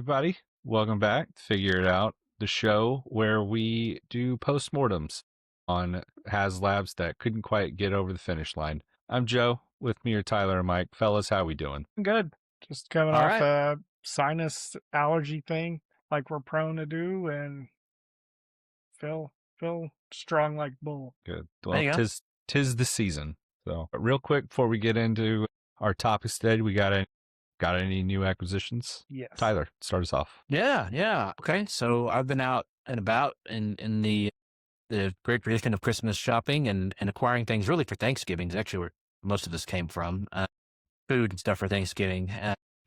everybody. Welcome back to Figure It Out, the show where we do postmortems on HasLabs that couldn't quite get over the finish line. I'm Joe. With me are Tyler and Mike. Fellas, how we doing? Good. Just coming All off right. a sinus allergy thing like we're prone to do and feel strong like bull. Good. There Well, you go. tis the season. So, real quick before we get into our topics today, we got any new acquisitions? Yes. Tyler, start us off. Yeah. Okay. So I've been out and about in the great tradition of Christmas shopping and acquiring things really for Thanksgiving is actually where most of this came from. Food and stuff for Thanksgiving.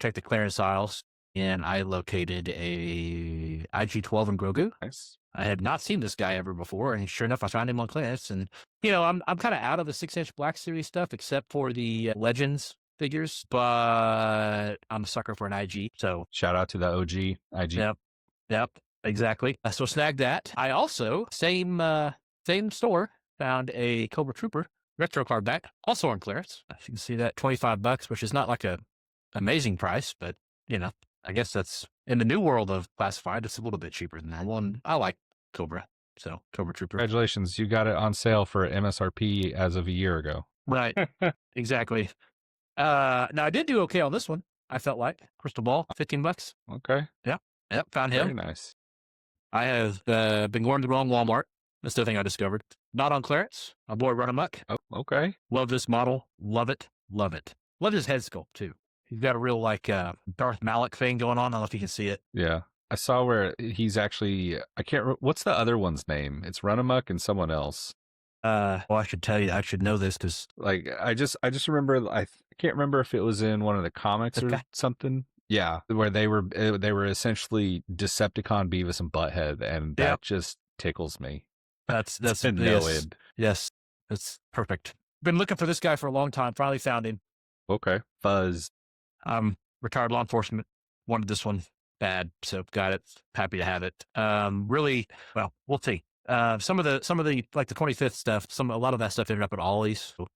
Checked the clearance aisles and I located a IG-12 in Grogu. Nice. I had not seen this guy ever before, and sure enough, I found him on clearance. And I'm kind of out of the 6-inch Black Series stuff, except for the Legends figures. But I'm a sucker for an IG. So Shout out to the OG IG. Yep, exactly. So snagged that. I also same store found a Cobra Trooper retro card back, also on clearance. You can see that $25, which is not like a amazing price, but I guess that's in the new world of classified. It's a little bit cheaper than that one. I like Cobra, so Cobra Trooper. Congratulations, you got it on sale for MSRP as of a year ago. Right, exactly. Now I did do okay on this one. I felt like Crystal Ball, $15. Okay. Yep, found him. Very nice. I have been going to the wrong Walmart. That's the thing I discovered. Not on clearance. My boy Run Amok. Oh, okay. Love this model. Love it. Love his head sculpt too. He's got a real Darth Malik thing going on. I don't know if you can see it. Yeah. I saw where he's actually, what's the other one's name? It's Run Amok and someone else. Well, I should tell you, I should know this because I just remember, I can't remember if it was in one of the comics or something. Yeah. Where they were essentially Decepticon Beavis and Butthead. And that just tickles me. That's no end. Yes. That's perfect. Been looking for this guy for a long time. Finally found him. Okay. Fuzz. Retired law enforcement. Wanted this one bad, so got it. Happy to have it. Really, well, we'll see. Some of the like the 25th stuff, a lot of that stuff ended up at Ollie's. So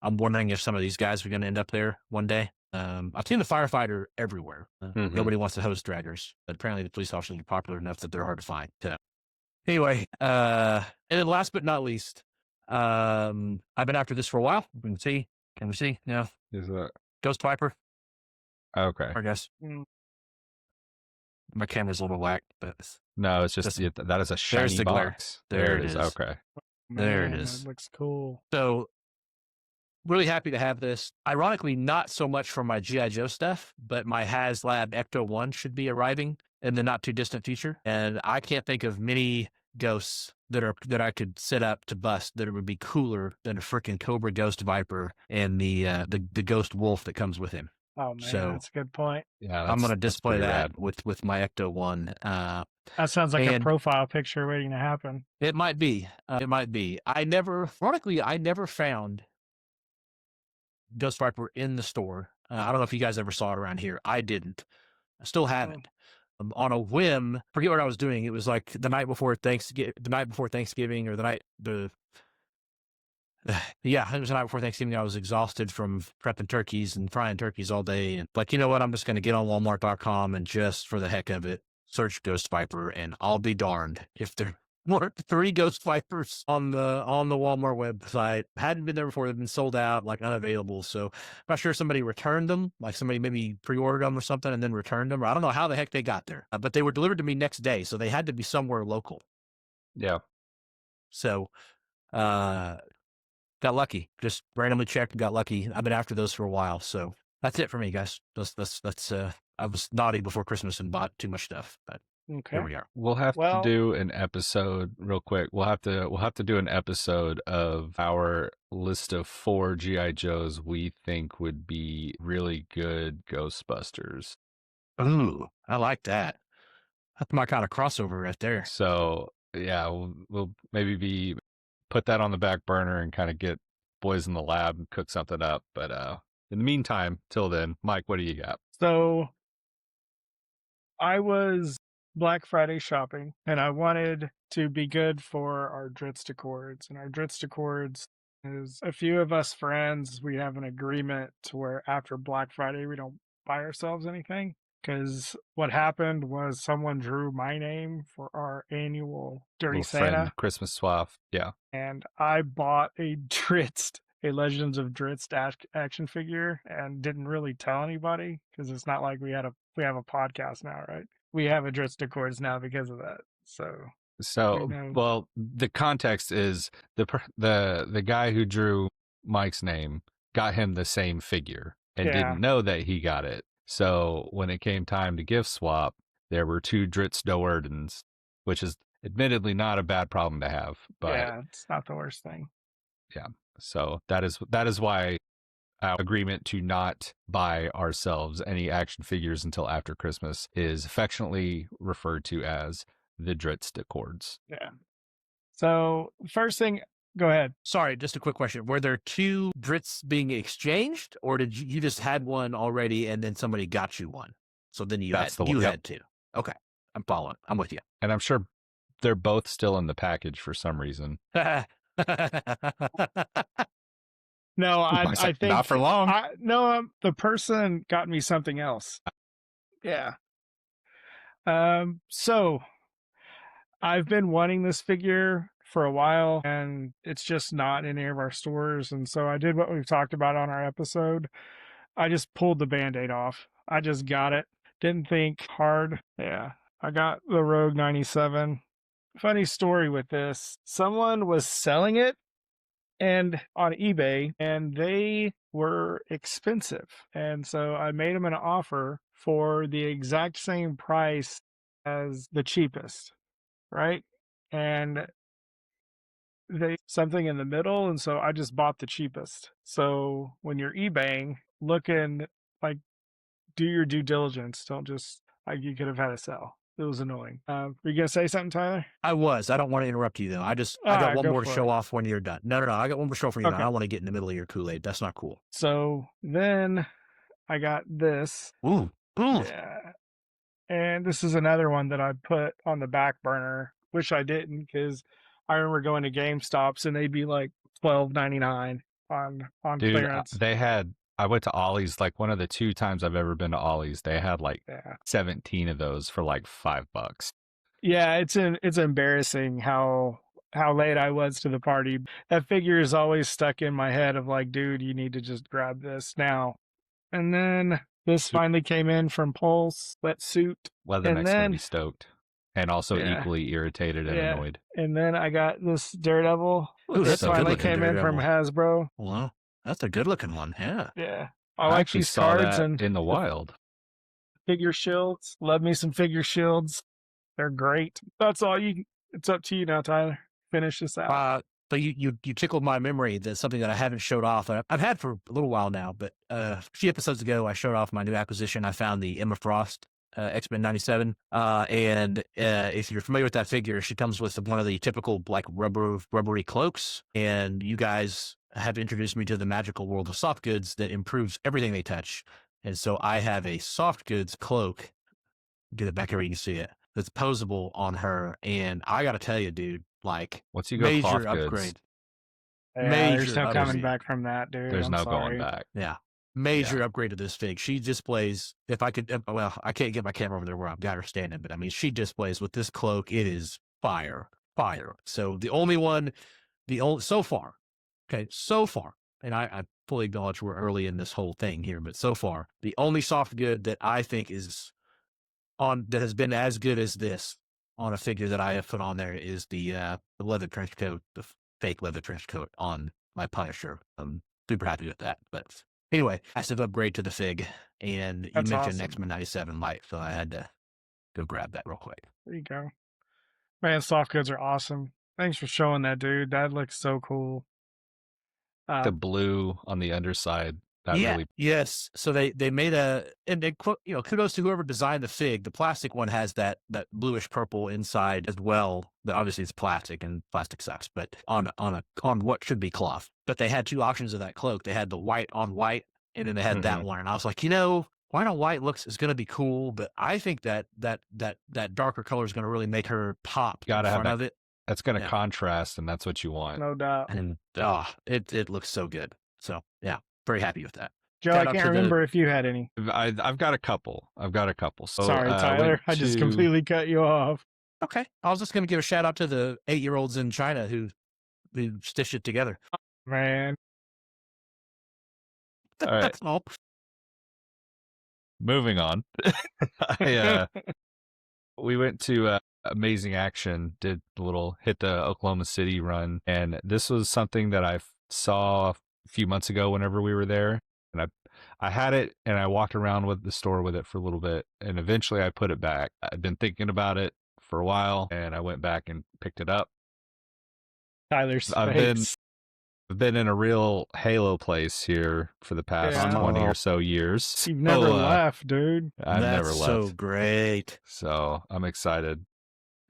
I'm wondering if some of these guys are going to end up there one day. I've seen the firefighter everywhere. Nobody wants to host draggers, but apparently the police officers are popular enough that they're hard to find. Anyway, and then last but not least, I've been after this for a while. Can we see? Yeah. Is that Ghost Viper? Okay. I guess. My camera's a little whack, but no, it's just that is a shiny box. There it is. Okay. There it is. That looks cool. So really happy to have this. Ironically, not so much for my G.I. Joe stuff, but my HasLab Ecto-1 should be arriving in the not too distant future. And I can't think of many ghosts that I could set up to bust that it would be cooler than a freaking Cobra Ghost Viper and the Ghost Wolf that comes with him. Oh man, that's a good point. Yeah, I'm going to display that with my Ecto-1. That sounds like a profile picture waiting to happen. It might be. I never found Ghost Viper in the store. I don't know if you guys ever saw it around here. I didn't. I still haven't. On a whim, forget what I was doing. It was like the night before Thanksgiving, or it was the night before Thanksgiving. I was exhausted from prepping turkeys and frying turkeys all day. And like, you know what? I'm just going to get on Walmart.com and just for the heck of it, search Ghost Viper, and I'll be darned if there weren't 3 Ghost Vipers on the Walmart website. Hadn't been there before. They've been sold out, like unavailable. So I'm not sure somebody returned them, like somebody maybe pre-ordered them or something and then returned them. Or I don't know how the heck they got there, but they were delivered to me next day. So they had to be somewhere local. Yeah. So, got lucky. Just randomly checked and got lucky. I've been after those for a while. So that's it for me, guys. That's I was naughty before Christmas and bought too much stuff, but here we are. We'll have to do an episode real quick. We'll have to do an episode of our list of 4 G.I. Joes we think would be really good Ghostbusters. Ooh, I like that. That's my kind of crossover right there. So yeah, we'll maybe put that on the back burner and kind of get boys in the lab and cook something up. But in the meantime, till then, Mike, what do you got? So I was Black Friday shopping, and I wanted to be good for our Dritz Accords. And our Dritz Accords is a few of us friends. We have an agreement to where after Black Friday, we don't buy ourselves anything. because what happened was someone drew my name for our annual Dirty Little Santa, friend Christmas swap. Yeah. and I bought a Dritz, a Legends of Dritz action figure, and didn't really tell anybody because it's not like we have a podcast now, right? We have a Dritz Decors now because of that. So So, know. well, the context is the guy who drew Mike's name got him the same figure and Yeah. didn't know that he got it. So when it came time to gift swap, there were two Dritz Doerdens, which is admittedly not a bad problem to have, but yeah, it's not the worst thing. yeah. So that is why our agreement to not buy ourselves any action figures until after Christmas is affectionately referred to as the Dritz Decors. Yeah. So first thing, go ahead. Sorry, just a quick question. Were there two Brits being exchanged, or did you just had one already and then somebody got you one? So then you That's had the one. Yep. had two. Okay, I'm following. I'm with you. And I'm sure they're both still in the package for some reason. No, I think not for long. The person got me something else. Yeah. So I've been wanting this figure for a while, and it's just not in any of our stores. And so I did what we've talked about on our episode. I just pulled the Band-Aid off. I just got it. Didn't think hard. Yeah. I got the Rogue 97. Funny story with this. Someone was selling it and on eBay, and they were expensive. And so I made them an offer for the exact same price as the cheapest, right? And they something in the middle, and so I just bought the cheapest. So when you're eBaying, looking like do your due diligence. Don't just like you could have had a sell. It was annoying. Were you gonna say something, Tyler? I was. I don't want to interrupt you though. I got one go more to for show it. off when you're done. No. I got one more to show off when you're done. Okay. I don't want to get in the middle of your Kool-Aid. That's not cool. So then I got this. Ooh. Yeah. And this is another one that I put on the back burner. Wish I didn't, because I remember going to GameStops and they'd be like $12.99 on Dude, clearance. I went to Ollie's, like one of the 2 times I've ever been to Ollie's. They had like 17 of those for like $5. Yeah, it's embarrassing how late I was to the party. That figure is always stuck in my head of like, dude, you need to just grab this now. And then this finally came in from Pulse, wetsuit. Leatherneck's gonna be stoked. And also equally irritated and annoyed. And then I got this Daredevil. Ooh, This finally came in from Hasbro. Well, that's a good looking one. Yeah. Yeah. I like actually these saw cards that and in the wild. figure shields. Love me some figure shields. They're great. That's all it's up to you now, Tyler. Finish this out. So you tickled my memory. That's something that I haven't showed off. I've had for a little while now, but a few episodes ago, I showed off my new acquisition. I found the Emma Frost X-Men 97. And if you're familiar with that figure, she comes with one of the typical like rubbery cloaks. And you guys have introduced me to the magical world of soft goods that improves everything they touch. And so I have a soft goods cloak. Get it back here where you can see it. That's posable on her. And I got to tell you, dude, like once you go major cloth upgrade. goods, There's no coming back from that, dude. There's no going back. Yeah. Major upgrade to this fig. She displays, if I could, well, I can't get my camera over there where I've got her standing, but I mean, she displays with this cloak, it is fire. So so far, and I fully acknowledge we're early in this whole thing here, but so far, the only soft good that I think is that has been as good as this on a figure that I have put on there is the leather trench coat, the fake leather trench coat on my Punisher. I'm super happy with that. But anyway, massive upgrade to the fig, and you mentioned X-Men 97 Light, so I had to go grab that real quick. There you go. Man, soft goods are awesome. Thanks for showing that, dude. That looks so cool. The blue on the underside. Yes. So they made kudos to whoever designed the fig. The plastic one has that bluish purple inside as well. But obviously it's plastic and plastic sucks, but on what should be cloth. But they had 2 options of that cloak. They had the white on white, and then they had that one. And I was like, white on white is going to be cool, but I think that darker color is going to really make her pop in front of it. That's going to contrast, and that's what you want. No doubt. And it looks so good. So yeah. Very happy with that. Joe, Shout I out can't to the remember if you had any. I've got a couple. So Sorry, Tyler. I just completely cut you off. Okay. I was just going to give a shout out to the 8-year-olds in China who stitched it together. Man, All right. That's all. Moving on. We went to Amazing Action, did a little hit the Oklahoma City run, and this was something that I saw a few months ago whenever we were there, and I had it and I walked around with the store with it for a little bit, and eventually I put it back. I'd been thinking about it for a while, and I went back and picked it up. Tyler's I've face. been in a real Halo place here for the past Yeah. 20 or so years. You've never left, dude. I've never That's left. so great. So I'm excited.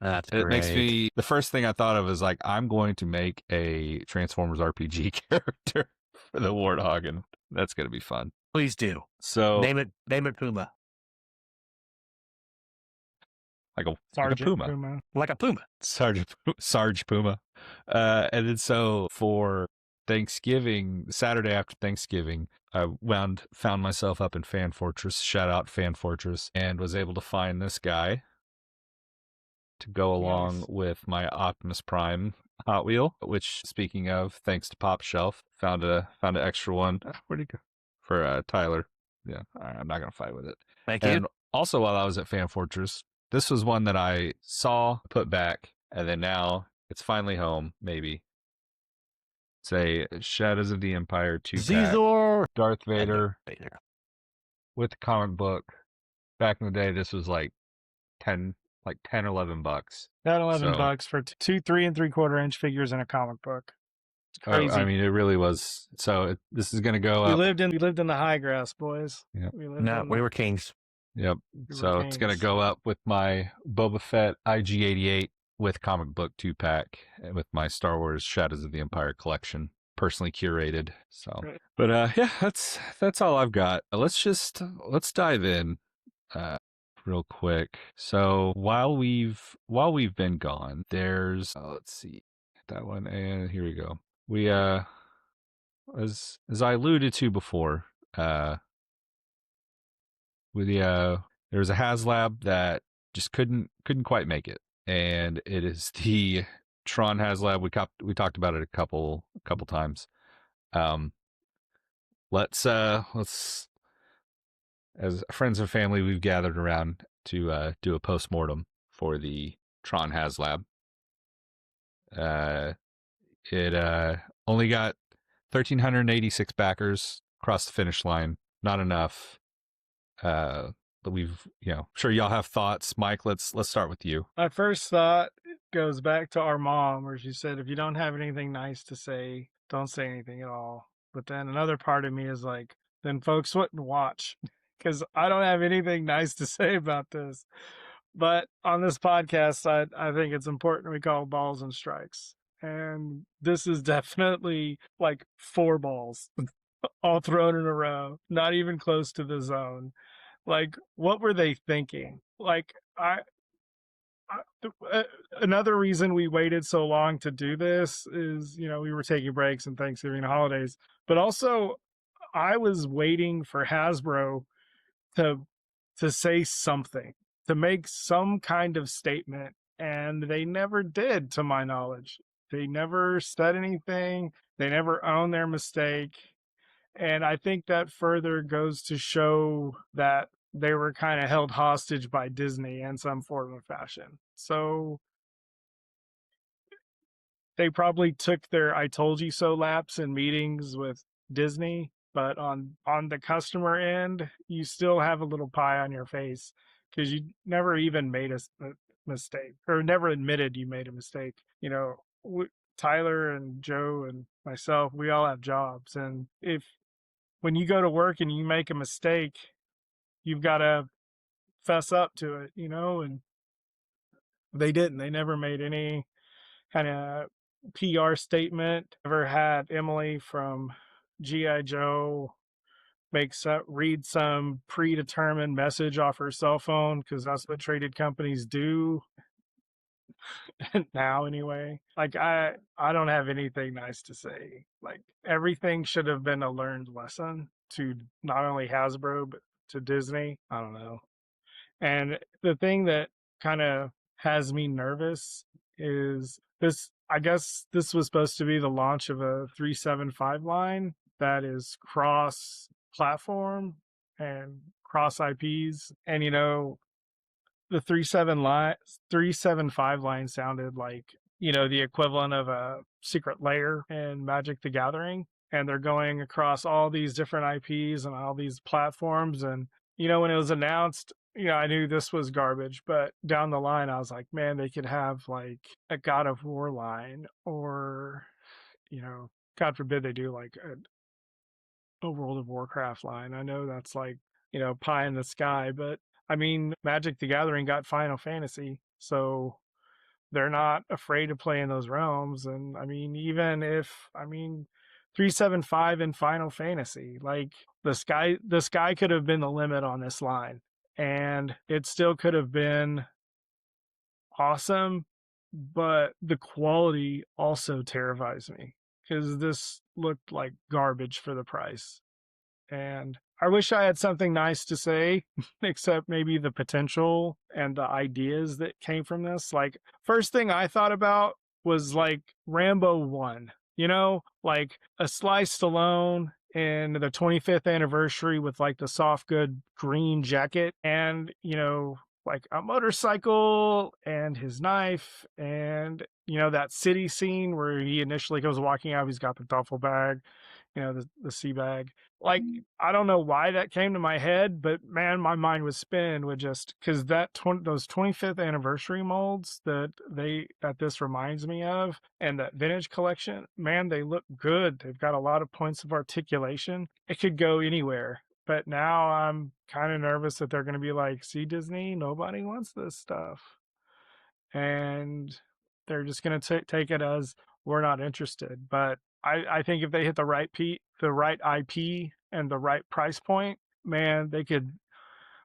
That's It great. makes me, the first thing I thought of is like, I'm going to make a Transformers RPG character for the Warthog, and that's going to be fun. Please do. So Name it Puma. like a Sergeant Puma. Like a Puma. Sarge Puma. And then so for Thanksgiving, Saturday after Thanksgiving, I found myself up in Fan Fortress, shout out Fan Fortress, and was able to find this guy to go along with my Optimus Prime Hot Wheel, which, speaking of, thanks to Pop Shelf, found an extra one. Where'd he go? For Tyler. Yeah, I'm not gonna fight with it. Thank And you. also, while I was at Fan Fortress, this was one that I saw, put back, and then now it's finally home. Maybe it's a Shadows of the Empire 2-pack. Zizor. Darth Vader with the comic book. Back in the day, this was like 10 or $11. That $11 So, for two 3 3/4 inch figures in a comic book. It's crazy. I mean, it really was. So this is going to go we up. lived in the high grass, boys. Yep. We were kings. Yep. So it's going to go up with my Boba Fett IG-88 with comic book 2-pack, and with my Star Wars Shadows of the Empire collection, personally curated. So, Right. but yeah, that's all I've got. Let's dive in. Real quick. So while we've been gone, there's let's see that one, and here we go. We as I alluded to before, there was a HasLab that just couldn't quite make it, and it is the Tron HasLab. We talked about it a couple times. Let's as friends and family, we've gathered around to do a postmortem for the Tron HasLab. It only got 1,386 backers across the finish line. Not enough. But we've, sure y'all have thoughts. Mike, let's start with you. My first thought goes back to our mom, where she said, if you don't have anything nice to say, don't say anything at all. But then another part of me is like, then folks wouldn't watch because I don't have anything nice to say about this. But on this podcast, I think it's important we call balls and strikes. And this is definitely like 4 balls all thrown in a row, not even close to the zone. Like, what were they thinking? Like, another reason we waited so long to do this is, we were taking breaks and Thanksgiving and holidays, but also I was waiting for Hasbro to say something, to make some kind of statement, and they never did, to my knowledge. They never said anything. They never owned their mistake. And I think that further goes to show that they were kind of held hostage by Disney in some form or fashion. So they probably took their "I told you so" laps in meetings with Disney, but on the customer end, you still have a little pie on your face because you never even made a mistake, or never admitted you made a mistake. Tyler and Joe and myself, we all have jobs, and when you go to work and you make a mistake, you've got to fess up to it, and they didn't. They never made any kind of PR statement. Never had Emily from G.I. Joe read some predetermined message off her cell phone, because that's what traded companies do now anyway. Like, I don't have anything nice to say. Like, everything should have been a learned lesson. to not only Hasbro but to Disney. I don't know. And the thing that kind of has me nervous is this. I guess this was supposed to be the launch of a 375 line that is cross platform and cross IPs. And the 375 line sounded like, the equivalent of a secret layer in Magic the Gathering. And they're going across all these different IPs and all these platforms. And, when it was announced, I knew this was garbage, but down the line, I was like, man, they could have like a God of War line, or, God forbid they do like a World of Warcraft line. I know that's like, pie in the sky, but I mean, Magic the Gathering got Final Fantasy, so they're not afraid to play in those realms. And I mean, 375 in Final Fantasy, like the sky could have been the limit on this line, and it still could have been awesome, but the quality also terrifies me because this looked like garbage for the price. And I wish I had something nice to say, except maybe the potential and the ideas that came from this. Like, first thing I thought about was like Rambo 1, like a Sly Stallone in the 25th anniversary with like the soft good green jacket and, like a motorcycle and his knife and, that city scene where he initially goes walking out, he's got the duffel bag, the sea bag. Like, I don't know why that came to my head, but man, my mind was spinning with just because those 25th anniversary molds that this reminds me of, and that vintage collection, man, they look good. They've got a lot of points of articulation. It could go anywhere. But now I'm kind of nervous that they're going to be like, see, Disney, nobody wants this stuff. And they're just going to take it as we're not interested. But I think if they hit the right IP and the right price point, man, they could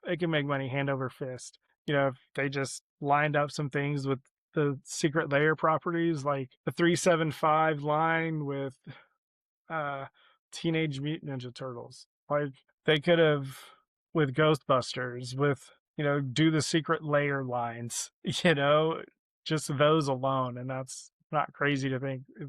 make money hand over fist. If they just lined up some things with the secret layer properties, like the 375 line with Teenage Mutant Ninja Turtles. Like, they could have, with Ghostbusters, with, do the secret layer lines, just those alone. And that's not crazy to think. If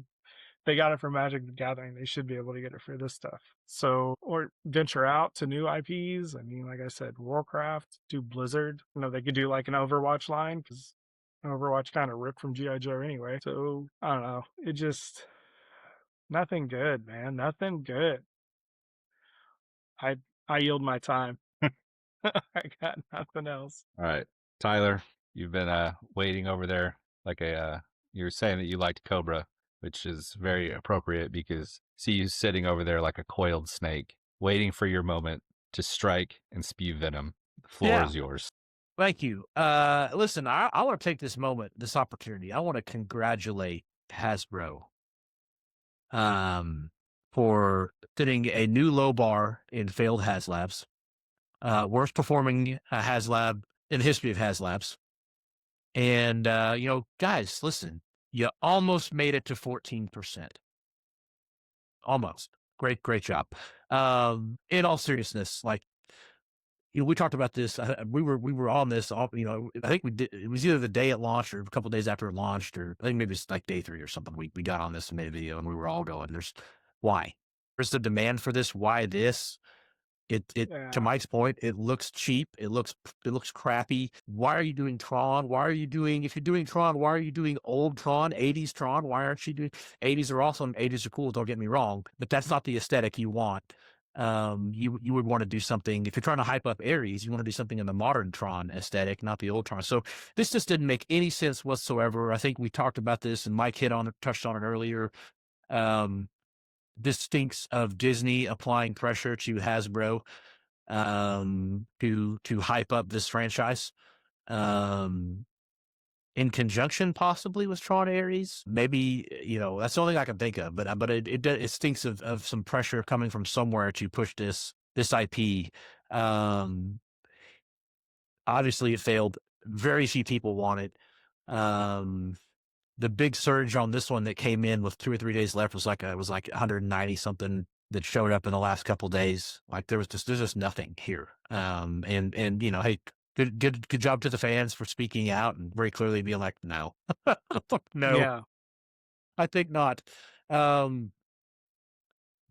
they got it from Magic the Gathering, they should be able to get it for this stuff. So, or venture out to new IPs. I mean, like I said, Warcraft, do Blizzard. They could do like an Overwatch line, because Overwatch kind of ripped from G.I. Joe anyway. So, I don't know. It just, nothing good, man. Nothing good. I yield my time. I got nothing else. All right, Tyler, you've been waiting over there like you're saying that you liked Cobra, which is very appropriate because see you sitting over there like a coiled snake, waiting for your moment to strike and spew venom. The floor is yours. Thank you. Listen, I want to take this this opportunity. I want to congratulate Hasbro for setting a new low bar in failed HasLabs. Worst performing HasLab in the history of HasLabs. And, guys, listen, you almost made it to 14%. Almost. Great job. In all seriousness, like, we talked about this. We were on this. I think we did. It was either the day it launched or a couple of days after it launched, or I think maybe it's like day 3 or something. We got on this and made a video, and we were all going, why? There's the demand for this. Why this? To Mike's point, it looks cheap. It looks crappy. Why are you doing Tron? If you're doing Tron, why are you doing old Tron, 80s Tron? Why aren't you doing 80s are awesome. 80s are cool. Don't get me wrong, but that's not the aesthetic you want. You would want to do something, if you're trying to hype up Ares, you want to do something in the modern Tron aesthetic, not the old Tron. So this just didn't make any sense whatsoever. I think we talked about this and Mike touched on it earlier. This stinks of Disney applying pressure to Hasbro to hype up this franchise. In conjunction possibly with Tron Ares. Maybe, that's the only thing I can think of, but it stinks of some pressure coming from somewhere to push this IP. Obviously it failed. Very few people want it. The big surge on this one that came in with 2 or 3 days left was like 190 something that showed up in the last couple days. Like there's just nothing here. And you know, hey, good job to the fans for speaking out and very clearly being like, no, no, Yeah. I think not. Um,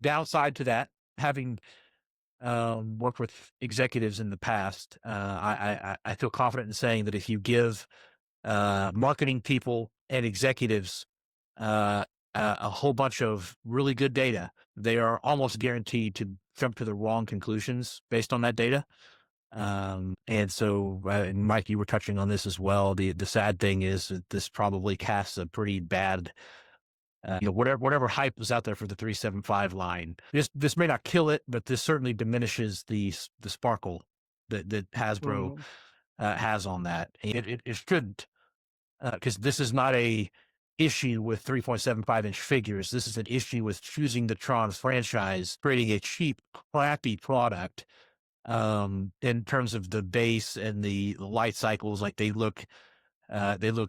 Downside to that, having worked with executives in the past, I feel confident in saying that if you give marketing people and executives a whole bunch of really good data, they are almost guaranteed to jump to the wrong conclusions based on that data. And so, and Mike, you were touching on this as well. The sad thing is that this probably casts a pretty bad, you know, whatever hype was out there for the 375 line. This may not kill it, but this certainly diminishes the sparkle that Hasbro Mhm. has on that. It shouldn't, because this is not a issue with 3.75-inch figures. This is an issue with choosing the Tron franchise, creating a cheap, crappy product. In terms of the base and the light cycles, like they look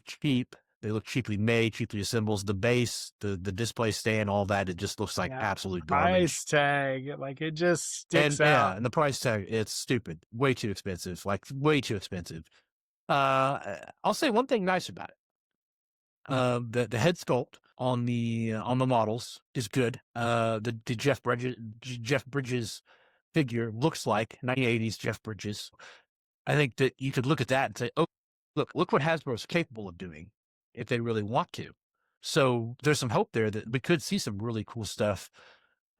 cheap. They look cheaply made, cheaply assembled. The base, the display stand, all that, it just looks like Yeah. absolute garbage. Price tag, like it just And sticks yeah, out. and the price tag, it's stupid. Way too expensive. Like way too expensive. I'll say one thing nice about it. The head sculpt on the models is good. The Jeff Bridges figure looks like 1980s Jeff Bridges. I think that you could look at that and say, oh, look what Hasbro is capable of doing if they really want to. So there's some hope there that we could see some really cool stuff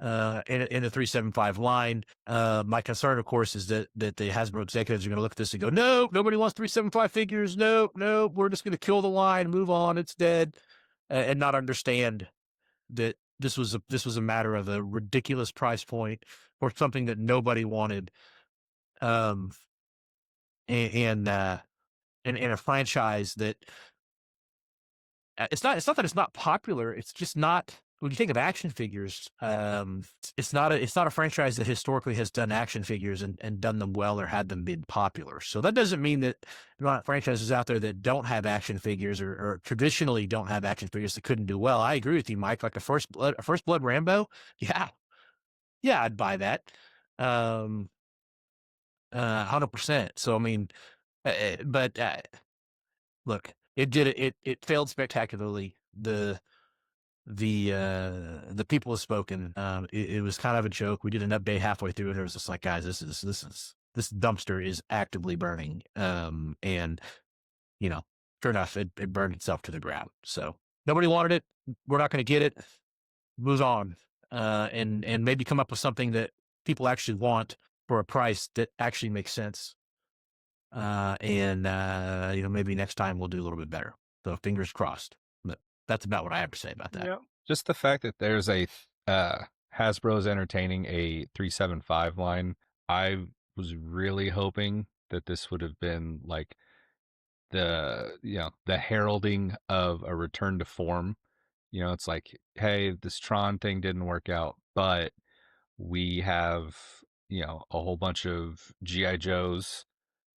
in the 375 line. My concern, of course, is that the Hasbro executives are going to look at this and go, no, nobody wants 375 figures. No, we're just going to kill the line, move on, it's dead, and not understand that this was a matter of a ridiculous price point for something that nobody wanted. Um, and in a franchise that it's not that it's not popular. It's just not. When you think of action figures, it's not a franchise that historically has done action figures and done them well or had them been popular. So that doesn't mean that there aren't franchises out there that don't have action figures or traditionally don't have action figures that couldn't do well. I agree with you, Mike. Like a First Blood Rambo, yeah, I'd buy that, 100%. So I mean, but look, it failed spectacularly. The people have spoken. It was kind of a joke. We did an update halfway through, and it was just like, guys, this dumpster is actively burning. And you know, sure enough, it burned itself to the ground. So nobody wanted it. We're not going to get it. Move on, and maybe come up with something that people actually want for a price that actually makes sense. And you know, maybe next time we'll do a little bit better. So fingers crossed. But that's about what I have to say about that. Yep. Just the fact that there's a Hasbro's entertaining a 375 line. I was really hoping that this would have been like the heralding of a return to form. You know, it's like, hey, this Tron thing didn't work out, but we have, a whole bunch of GI Joes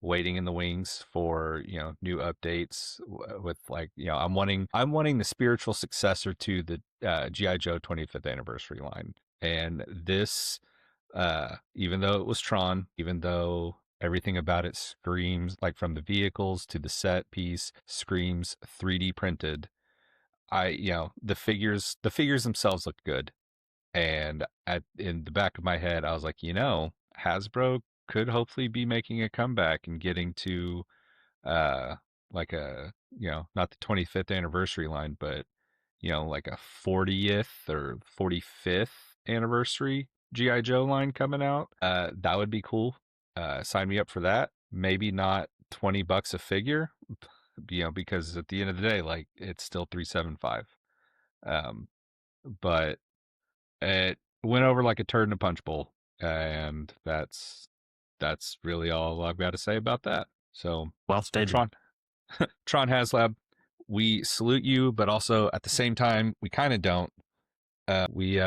waiting in the wings for, new updates with like, I'm wanting the spiritual successor to the GI Joe 25th anniversary line. And this, even though it was Tron, even though everything about it screams, like from the vehicles to the set piece, screams 3D printed. The figures themselves look good. And in the back of my head, I was like, Hasbro could hopefully be making a comeback and getting to uh like a, not the 25th anniversary line, but like a 40th or 45th anniversary GI Joe line coming out. That would be cool. Sign me up for that. Maybe not $20 a figure, because at the end of the day, like it's still 375. Um, but it went over like a turd in a punch bowl, and that's really all I've got to say about that. So, Well stated. Tron HasLab, we salute you, but also at the same time, we kind of don't. We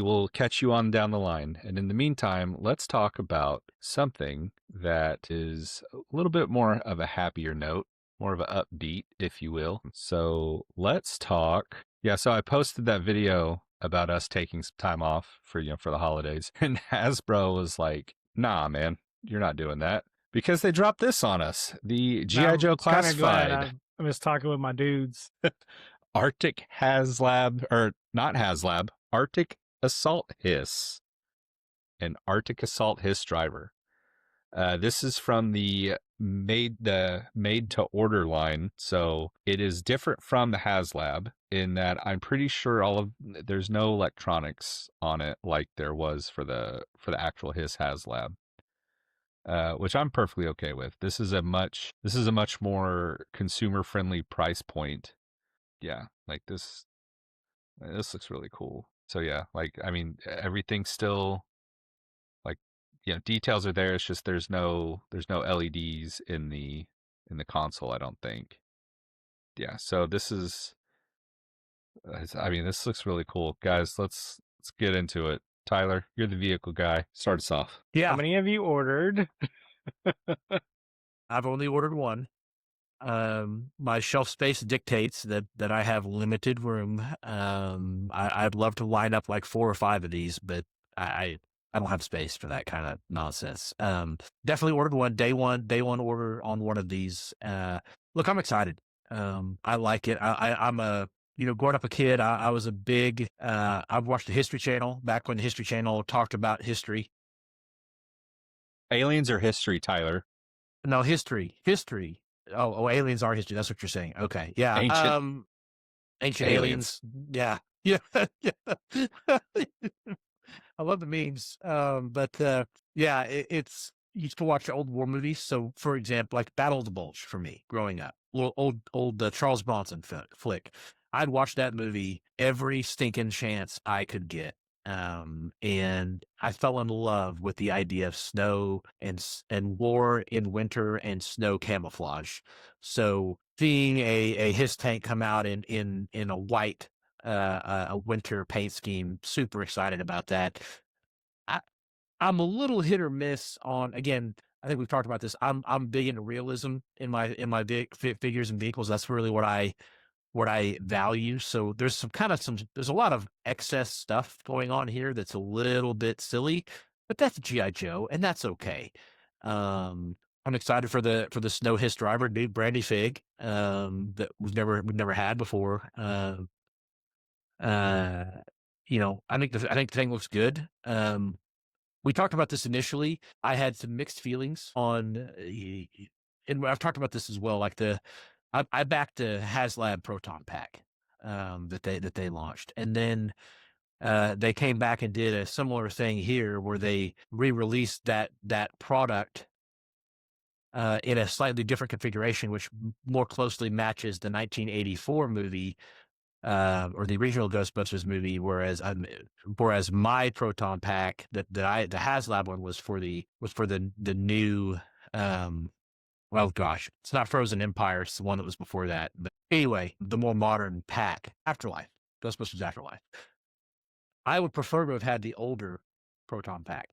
will catch you on down the line. And in the meantime, let's talk about something that is a little bit more of a happier note, more of an upbeat, if you will. So let's talk. Yeah, so I posted that video about us taking some time off for for the holidays, and Hasbro was like, "Nah, man, you're not doing that," because they dropped this on us, the GI I'm Joe kind of glad Classified I was talking with my dudes. Arctic HasLab, or not HasLab, Arctic Assault Hiss, an Arctic Assault Hiss driver. This is from the made to order line, so it is different from the HasLab in that I'm pretty sure there's no electronics on it like there was for the actual His HasLab, which I'm perfectly okay with. This is a much more consumer friendly price point. Yeah, like this looks really cool. So yeah, like I mean everything's still like details are there. It's just there's no LEDs in the console, I don't think. Yeah, so this is I mean this looks really cool. Guys, let's get into it. Tyler, you're the vehicle guy. Start us off. How Yeah, many have you ordered? I've only ordered one. My shelf space dictates that I have limited room. I'd love to line up like 4 or 5 of these, but I I don't have space for that kind of nonsense. Definitely ordered one day one order on one of these. Look, I'm excited. I like it. I'm a growing up a kid, I was a big. I've watched the History Channel back when the History Channel talked about history. Aliens or history, Tyler? No, history. Oh, aliens are history. That's what you're saying. Okay, yeah. Ancient Ancient aliens. aliens. Yeah, yeah, yeah. I love the memes. But yeah, it's used to watch old war movies. So, for example, like Battle of the Bulge for me growing up, old Charles Bronson flick. I'd watch that movie every stinking chance I could get. And I fell in love with the idea of snow and war in winter and snow camouflage. So seeing a his tank come out in a white a winter paint scheme. Super excited about that. I, I'm a little hit or miss on, again. I think we've talked about this. I'm big into realism in my big figures and vehicles. That's really what I value. So there's a lot of excess stuff going on here that's a little bit silly, but that's GI Joe, and that's okay. I'm excited for the Snow Hiss driver, new Brandy Fig, that we've never had before. Uh, I think the thing looks good. We talked about this initially. I had some mixed feelings on, and I've talked about this as well. Like I backed the HasLab Proton Pack that they launched, and then they came back and did a similar thing here, where they re-released that product in a slightly different configuration, which more closely matches the 1984 movie or the original Ghostbusters movie, whereas my proton pack the HasLab one was for the new well, gosh, it's not Frozen Empire, it's the one that was before that. But anyway, the more modern pack, Afterlife, Ghostbusters Afterlife. I would prefer to have had the older proton pack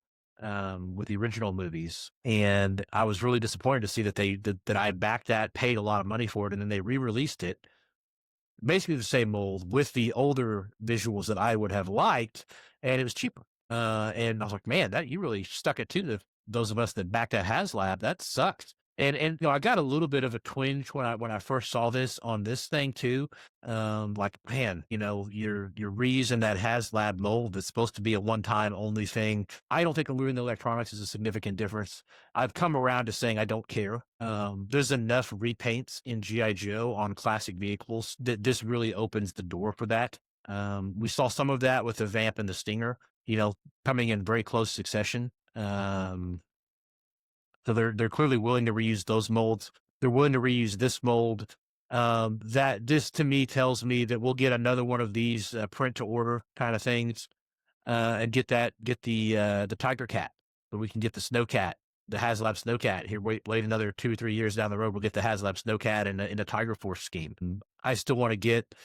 with the original movies, and I was really disappointed to see that I backed that, paid a lot of money for it, and then they re-released it basically the same mold with the older visuals that I would have liked, and it was cheaper. And I was like, man, that you really stuck it to those of us that backed that HasLab. That sucked. And I got a little bit of a twinge when I first saw this on this thing too. Like, man, you're reusing that HasLab mold that's supposed to be a one-time only thing. I don't think removing the electronics is a significant difference. I've come around to saying I don't care. There's enough repaints in GI Joe on classic vehicles that this really opens the door for that. We saw some of that with the Vamp and the Stinger, coming in very close succession. So they're clearly willing to reuse those molds. They're willing to reuse this mold. That this to me tells me that we'll get another one of these print to order kind of things, and get the Tiger Cat, but we can get the Snowcat, the HasLab Snowcat here. Wait another 2 or 3 years down the road, we'll get the HasLab Snowcat in a Tiger Force scheme. And I still want to get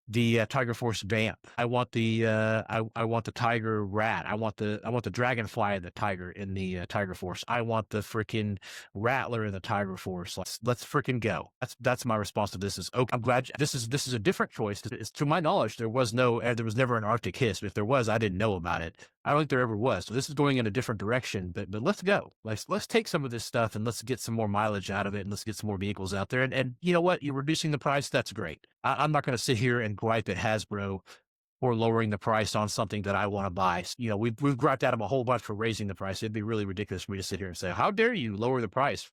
the Tiger Force Vamp. I want the I want the Tiger Rat. I want the Dragonfly and the Tiger in the Tiger Force. I want the freaking Rattler in the Tiger Force. Let's freaking go. That's my response to this. Is okay. I'm glad this is a different choice. To my knowledge, there was never an Arctic Hiss. If there was, I didn't know about it. I don't think there ever was. So this is going in a different direction. But let's go. Let's take some of this stuff and let's get some more mileage out of it, and let's get some more vehicles out there. And you know what? You're reducing the price. That's great. I'm not going to sit here and gripe at Hasbro for lowering the price on something that I want to buy. You know, we've griped at them a whole bunch for raising the price. It'd be really ridiculous for me to sit here and say, "How dare you lower the price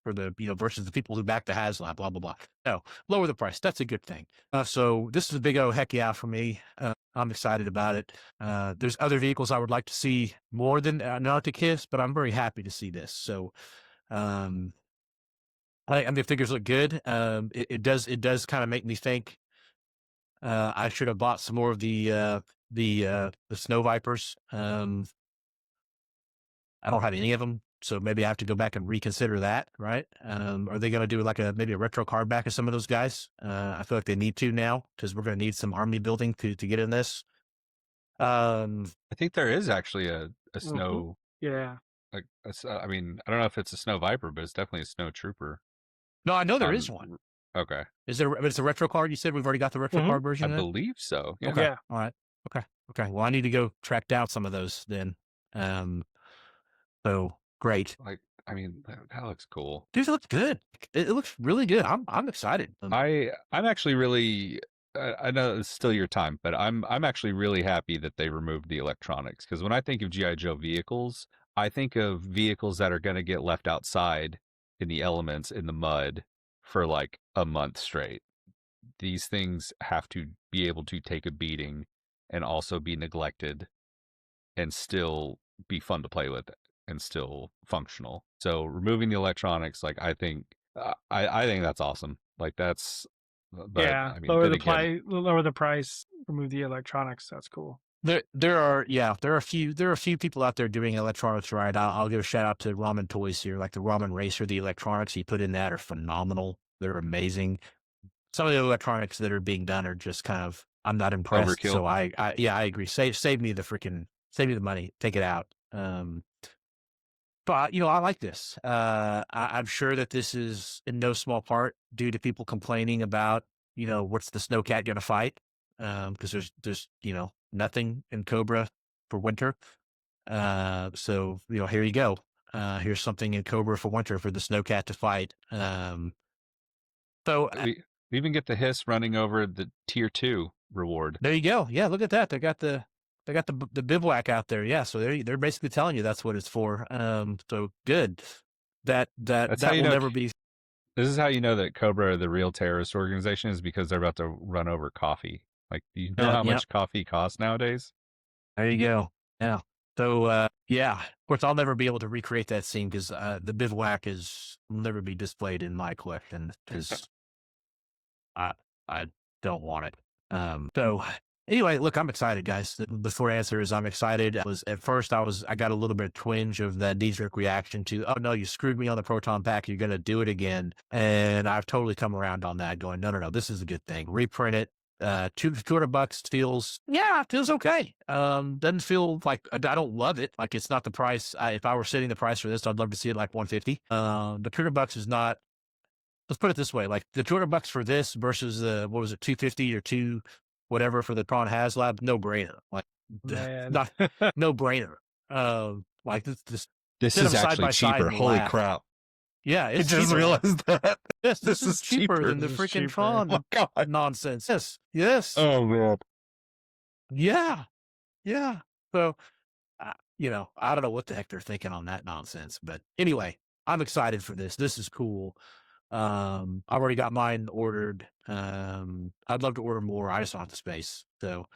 for the versus the people who back the HasLab, blah blah blah." No, lower the price. That's a good thing. So this is a big heck yeah for me. I'm excited about it. There's other vehicles I would like to see more than an Arctic Hiss, but I'm very happy to see this. So. I mean, the figures look good. It does kind of make me think I should have bought some more of the Snow Vipers. I don't have any of them, so maybe I have to go back and reconsider that. Right? Are they going to do like maybe a retro card back of some of those guys? I feel like they need to now because we're going to need some army building to get in this. I think there is actually a snow. Yeah. Like I mean, I don't know if it's a Snow Viper, but it's definitely a Snow Trooper. No, I know there is one. Okay. Is there? It's a retro card. You said we've already got the retro card version. I believe so. Yeah. Okay. Yeah. All right. Okay. Well, I need to go track down some of those then. So great. Like, I mean, that looks cool. Dude, it looks good. It looks really good. I'm excited. I'm actually really. I know it's still your time, but I'm actually really happy that they removed the electronics, because when I think of GI Joe vehicles, I think of vehicles that are going to get left outside in the elements, in the mud, for like a month straight. These things have to be able to take a beating and also be neglected and still be fun to play with and still functional. So removing the electronics, like, I think that's awesome. Like, that's, but Yeah. I mean, Lower the price, remove the electronics. That's cool. There are a few people out there doing electronics right. I'll give a shout out to Ramen Toys here, like the Ramen Racer. The electronics he put in that are phenomenal. They're amazing. Some of the electronics that are being done are just kind of, I'm not impressed. Overkill. So I agree. Save me the money. Take it out. But I like this. I'm sure that this is in no small part due to people complaining about, what's the snowcat going to fight? Because there's nothing in Cobra for winter. So here you go. Here's something in Cobra for winter for the snowcat to fight. So we even get the Hiss running over the tier 2 reward. There you go. Yeah, look at that. They got the bivouac out there. Yeah, so they're basically telling you that's what it's for. So good. That will never be. This is how you know that Cobra are the real terrorist organization, is because they're about to run over coffee. Like, do you know how much coffee costs nowadays? There you go. Yeah. So yeah, of course I'll never be able to recreate that scene because the bivouac will never be displayed in my collection because I don't want it. So anyway, look, I'm excited, guys. The short answer is I'm excited. At first I got a little bit of twinge of that knee-jerk reaction to, oh no, you screwed me on the Proton Pack. You're going to do it again. And I've totally come around on that going, no, this is a good thing. Reprint it. $200 feels okay. Doesn't feel like, I don't love it. Like, it's not the price. If I were setting the price for this, I'd love to see it like $150. The $200 is not, let's put it this way, like the $200 for this versus what was it, $250 or $2 whatever for the Tron HasLab, no brainer. Like, not no brainer. Like this is actually cheaper. Holy crap! Yeah, I just realized that. Yes, this is cheaper than the freaking Tron nonsense. Yes. Oh man. Yeah. So, I don't know what the heck they're thinking on that nonsense, but anyway, I'm excited for this. This is cool. I've already got mine ordered. I'd love to order more. I just don't have the space. So,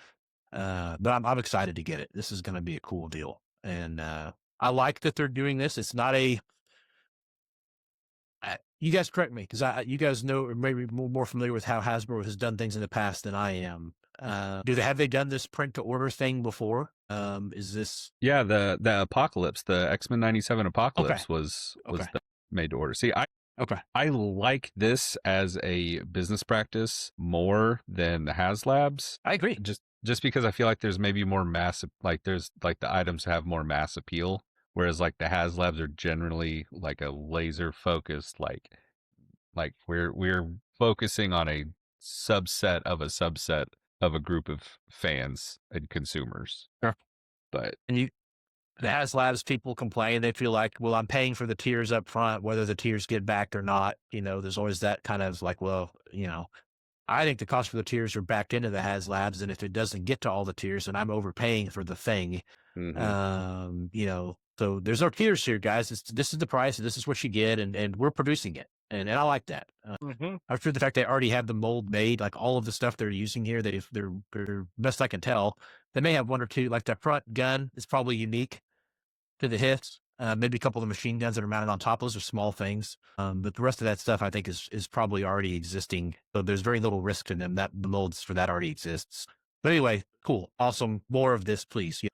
but I'm excited to get it. This is going to be a cool deal. And, I like that they're doing this. It's not you guys correct me, because you guys know, or maybe more familiar with how Hasbro has done things in the past than I am. Have they done this print to order thing before? Is this? Yeah, the Apocalypse, the X-Men 97 Apocalypse was made to order. See, Okay. I like this as a business practice more than the HasLabs. I agree. Just because I feel like there's maybe more mass, like there's like the items have more mass appeal, whereas like the HasLabs are generally like a laser focused, like we're focusing on a subset of a group of fans and consumers. Sure. But And the HasLabs people complain. They feel like, well, I'm paying for the tiers up front, whether the tiers get backed or not. There's always that kind of like, well, I think the cost for the tiers are backed into the HasLabs, and if it doesn't get to all the tiers, then I'm overpaying for the thing. mhm. So there's no tiers here, guys. This is the price, and this is what you get, and we're producing it, and I like that. Mm-hmm. After the fact they already have the mold made, like all of the stuff they're using here, they're best I can tell, they may have one or two, like the front gun is probably unique to the hits. Maybe a couple of the machine guns that are mounted on top. Those are small things. But the rest of that stuff I think is probably already existing. So there's very little risk to them. That the molds for that already exists. But anyway, cool. Awesome. More of this, please.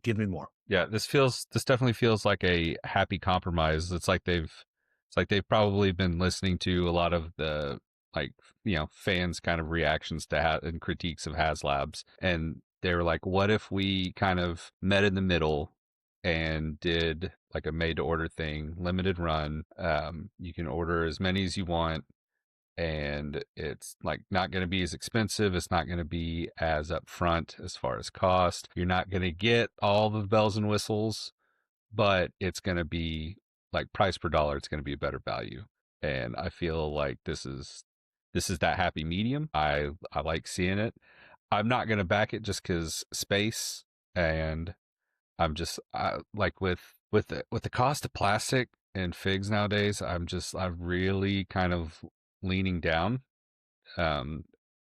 Give me more. Yeah, this definitely feels like a happy compromise. It's like they've probably been listening to a lot of the like fans kind of reactions to and critiques of HasLabs, and they were like, what if we kind of met in the middle and did like a made to order thing, limited run. You can order as many as you want, and it's like not going to be as expensive. It's not going to be as upfront as far as cost. You're not going to get all the bells and whistles, but it's going to be like price per dollar. It's going to be a better value. And I feel like this is that happy medium. I like seeing it. I'm not going to back it just because space, and I'm just like with the cost of plastic and figs nowadays. I'm really kind of leaning down. Um,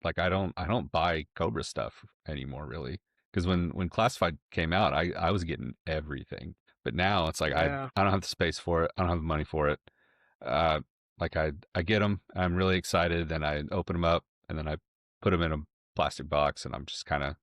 like I don't buy Cobra stuff anymore really, because when Classified came out, I was getting everything, but now it's like Yeah. I don't have the space for it. I don't have the money for it. Uh, like I get them, I'm really excited, then I open them up, and then I put them in a plastic box, and I'm just kind of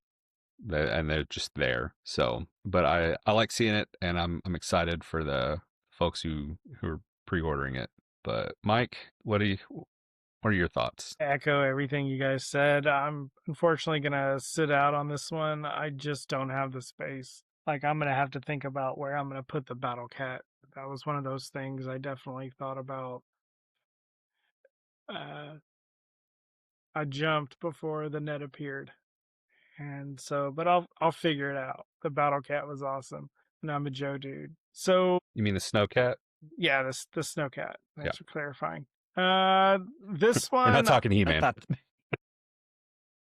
and they're just there. So, but I like seeing it, and I'm excited for the folks who are pre-ordering it. But Mike, what are your thoughts? Echo everything you guys said. I'm unfortunately gonna sit out on this one. I just don't have the space. Like I'm gonna have to think about where I'm gonna put the Battle Cat. That was one of those things I definitely thought about. Uh, I jumped before the net appeared, and so, but I'll figure it out. The Battle Cat was awesome, and I'm a Joe dude. So You mean the Snowcat? yeah, this the Snowcat. Yeah, Thanks for clarifying. This we're not one talking I He-Man. thought,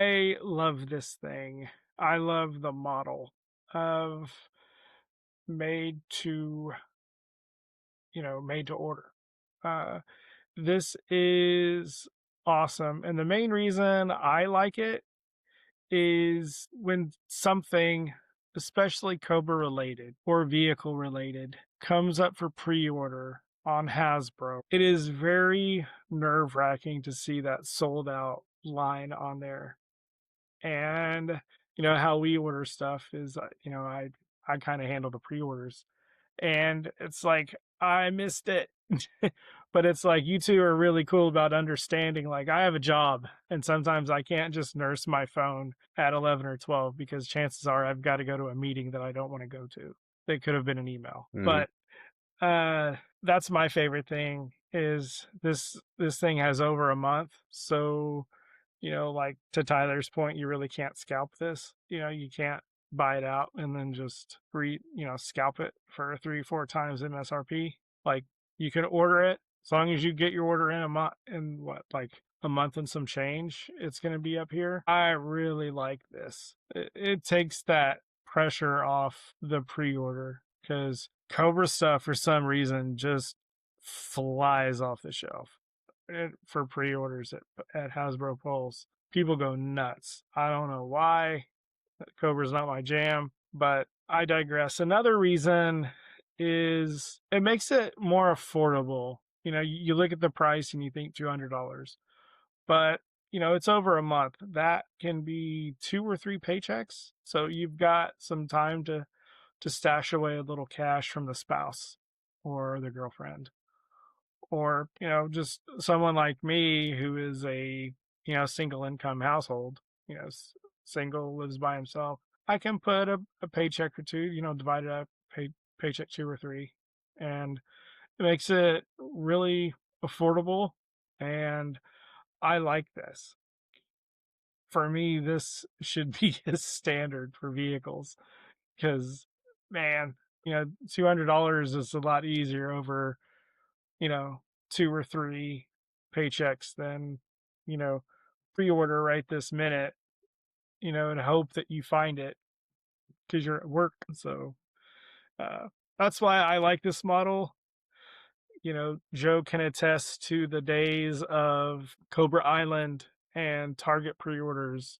I love this thing. I love the model of made to, made to order. Uh, this is awesome. And the main reason I like it is when something, especially Cobra related or vehicle related, comes up for pre order on Hasbro. It is very nerve wracking to see that sold out line on there. And how we order stuff is I kind of handle the pre-orders, and it's like I missed it. But it's like you two are really cool about understanding, like I have a job and sometimes I can't just nurse my phone at 11 or 12 because chances are I've got to go to a meeting that I don't want to go to. It could have been an email. Mm-hmm. But that's my favorite thing is this thing has over a month. So like to Tyler's point, you really can't scalp this. You can't buy it out and then just scalp it for 3, 4 times MSRP. Like you can order it as long as you get your order in a month in what, like a month and some change, it's going to be up here. I really like this. It takes that pressure off the pre-order because Cobra stuff for some reason just flies off the shelf for pre-orders at Hasbro Pulse. People go nuts. I don't know why. Cobra's not my jam, but I digress. Another reason is it makes it more affordable. You look at the price and you think $200, but it's over a month. That can be 2 or 3 paychecks. So you've got some time to stash away a little cash from the spouse or the girlfriend or, just someone like me who is a, single income household, single, lives by himself, I can put a paycheck or two, divide it up, paycheck 2 or 3, and it makes it really affordable. And I like this. For me, this should be a standard for vehicles because, man, $200 is a lot easier over, you know, 2 or 3 paychecks than, you know, pre-order right this minute, and hope that you find it because you're at work. So uh, that's why I like this model. Joe can attest to the days of Cobra Island and Target pre-orders,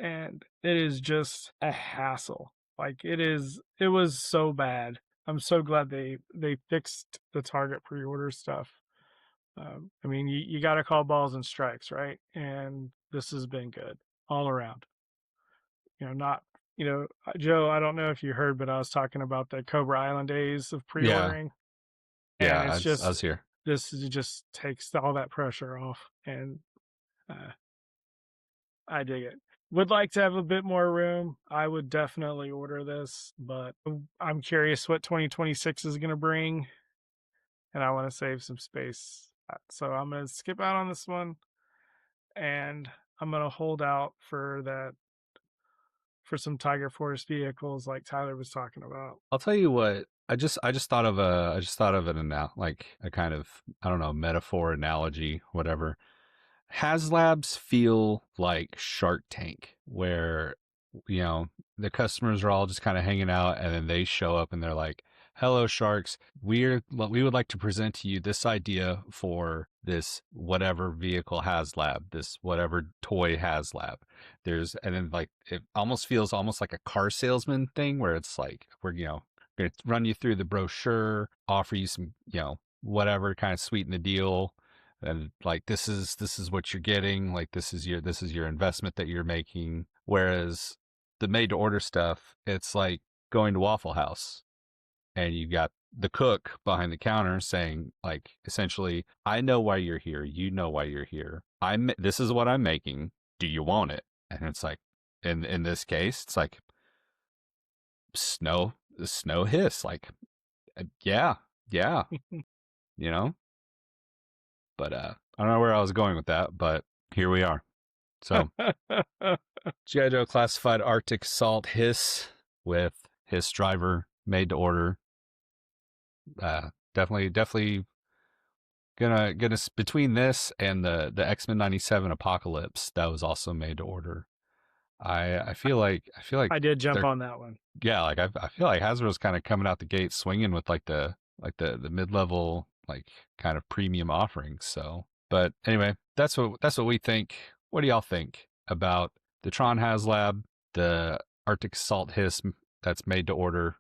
and it is just a hassle. Like it was so bad. I'm so glad they fixed the Target pre-order stuff. I mean, you got to call balls and strikes, right? And this has been good all around. Not, Joe, I don't know if you heard, but I was talking about the Cobra Island days of Yeah. pre-ordering, Yeah. and it's I just was here. this just takes all that pressure off, and uh, I dig it. Would like to have a bit more room. I would definitely order this, but I'm curious what 2026 is going to bring, and I want to save some space. So I'm going to skip out on this one, and I'm going to hold out for some Tiger Force vehicles like Tyler was talking about. I'll tell you what. I just thought of an like a kind of, I don't know, metaphor, analogy, whatever. HasLabs feel like Shark Tank, where you know the customers are all just kind of hanging out, and then they show up and they're like, "Hello, sharks. We would like to present to you this idea for this whatever vehicle HasLab, this whatever toy HasLab." And then like it almost feels almost like a car salesman thing, where it's like we're going to run you through the brochure, offer you some whatever, kind of sweeten the deal, and like this is what you're getting, like this is your investment that you're making. Whereas the made to order stuff, it's like going to Waffle House and you got the cook behind the counter saying, like, essentially, I know why you're here, you know why you're here, this is what I'm making, do you want it? And it's like, in this case, it's like snow hiss, like, yeah, you know but I don't know where I was going with that, but here we are. So G.I. Joe classified Arctic Salt Hiss with Hiss driver made to order. Definitely gonna between this and the X-Men 97 Apocalypse that was also made to order. I feel like I did jump they're on that one. yeah, like I feel like Hasbro's kind of coming out the gate swinging with like the mid-level, like, kind of premium offerings. So, but anyway, that's what we think. What do y'all think about the Tron HasLab, the Arctic Salt Hiss that's made to order?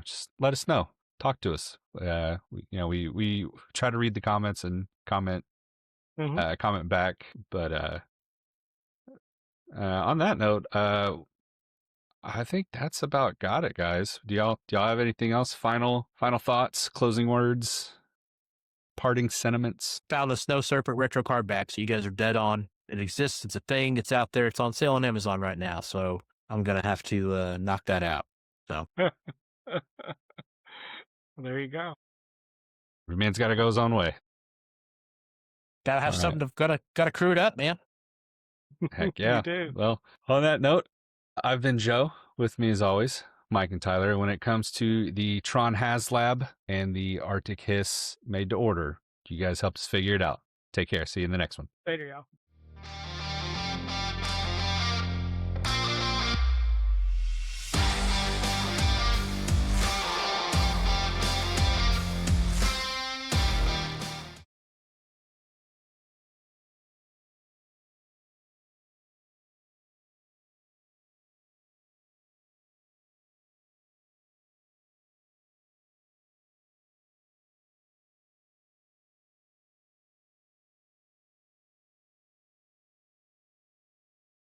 Just let us know. Talk to us. We try to read the comments and Hmm. comment back. But on that note, I think that's about got it, guys. Do y'all have anything else? Final thoughts, closing words, parting sentiments? Found the Snow Serpent retro card back, so you guys are dead on. It exists. It's a thing. It's out there. It's on sale on Amazon right now. So I'm gonna have to knock that out. So There you go. Every man's got to go his own way. gotta have All right. something to gotta crew it up, man. Heck yeah. You do. Well, on that note, I've been Joe. With me as always, Mike and Tyler. When it comes to the Tron HasLab and the Arctic Hiss made to order, you guys help us figure it out. Take care. See you in the next one. Later, y'all.